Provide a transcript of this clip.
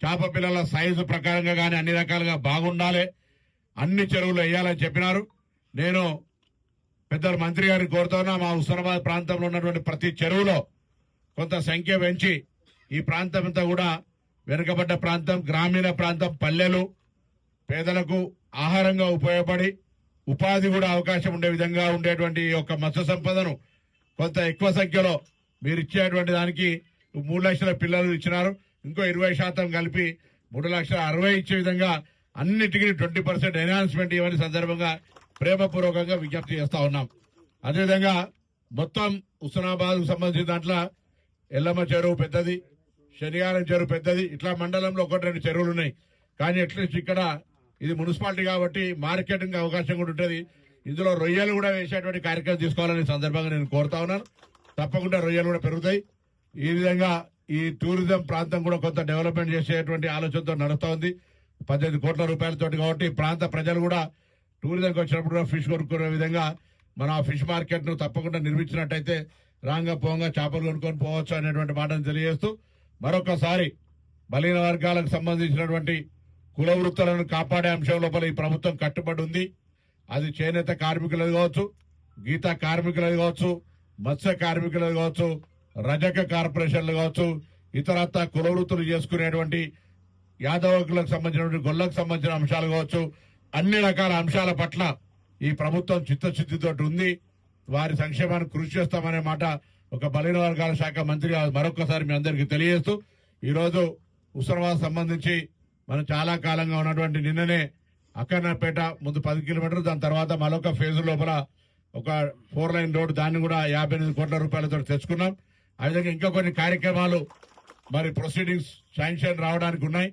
చేప పిల్లల సైజు ప్రకారంగా కానీ అన్ని రకాలుగా బాగుండాలి, అన్ని చెరువులు వేయాలని చెప్పినారు. నేను పెద్దలు మంత్రి గారిని కోరుతున్నా, మా హుస్నాబాద్ ప్రాంతంలో ఉన్నటువంటి ప్రతి చెరువులో కొంత సంఖ్య పెంచి ఈ ప్రాంతం అంతా కూడా వెనుకబడ్డ ప్రాంతం, గ్రామీణ ప్రాంతం, పల్లెలు పేదలకు ఆహారంగా ఉపయోగపడి ఉపాధి కూడా అవకాశం ఉండే విధంగా ఉండేటువంటి ఈ యొక్క మత్స్య సంపదను కొంత ఎక్కువ సంఖ్యలో మీరు ఇచ్చేటువంటి దానికి 3 లక్షల పిల్లలు ఇచ్చినారు. ఇంకో 20% కలిపి 3,60,000 ఇచ్చే విధంగా అన్నిటికీ 20% ఎన్హాన్స్మెంట్ ఇవ్వని సందర్భంగా ప్రేమపూర్వకంగా విజ్ఞప్తి చేస్తా ఉన్నాం. అదేవిధంగా మొత్తం హుస్నాబాద్ సంబంధించిన దాంట్లో ఎల్లమ్మ చెరువు పెద్దది, శనివారం చెరువు పెద్దది, ఇట్లా మండలంలో 1-2 చెరువులు ఉన్నాయి. కానీ అట్లీస్ట్ ఇక్కడ ఇది మున్సిపాలిటీ కాబట్టి మార్కెటింగ్ అవకాశం కూడా ఉంటుంది. ఇందులో రొయ్యలు కూడా వేసేటువంటి కార్యక్రమం తీసుకోవాలని సందర్భంగా నేను కోరుతా ఉన్నాను. తప్పకుండా రొయ్యలు కూడా పెరుగుతాయి. ఈ విధంగా ఈ టూరిజం ప్రాంతం కూడా కొంత డెవలప్మెంట్ చేసేటువంటి ఆలోచనతో నడుస్తా ఉంది. 18 కోట్ల రూపాయలతో కాబట్టి ప్రాంత ప్రజలు కూడా టూరిజంకి వచ్చినప్పుడు కూడా ఫిష్ కొనుక్కునే విధంగా మనం ఆ ఫిష్ మార్కెట్ ను తప్పకుండా నిర్మించినట్టయితే రాంగా పోంగా చేపలు కొనుక్కొని పోవచ్చు అనేటువంటి మాటను తెలియజేస్తూ మరొకసారి బలహీన వర్గాలకు సంబంధించినటువంటి కుల వృత్తులను కాపాడే అంశం లోపల ఈ ప్రభుత్వం కట్టుబడి ఉంది. అది చేనేత కార్మికులది కావచ్చు, గీతా కార్మికులది కావచ్చు, మత్స్య కార్మికులది కావచ్చు, రజక కార్పొరేషన్లు కావచ్చు, ఇతరత్ర కుల వృత్తులు చేసుకునేటువంటి యాదవులకు సంబంధించినటువంటి గొల్లకు సంబంధించిన అంశాలు కావచ్చు, అన్ని రకాల అంశాల పట్ల ఈ ప్రభుత్వం చిత్తశుద్దితో ఉంది. వారి సంక్షేమానికి కృషి చేస్తామనే మాట ఒక బలహీన వర్గాల శాఖ మంత్రి మరొకసారి మీ అందరికీ తెలియజేస్తూ ఈరోజు హుస్నాబాద్ సంబంధించి మనం చాలా కాలంగా ఉన్నటువంటి నిన్ననే అక్కన్నపేట ముందు 10 కిలోమీటర్లు, దాని తర్వాత మరొక ఫేజ్ లోపల ఒక 4 లైన్ రోడ్డు, దాన్ని కూడా 58 కోట్ల రూపాయలతో తెచ్చుకున్నాం. అదేవిధంగా ఇంకా కొన్ని కార్యక్రమాలు మరి ప్రొసీడింగ్స్ శాంక్షన్ రావడానికి ఉన్నాయి.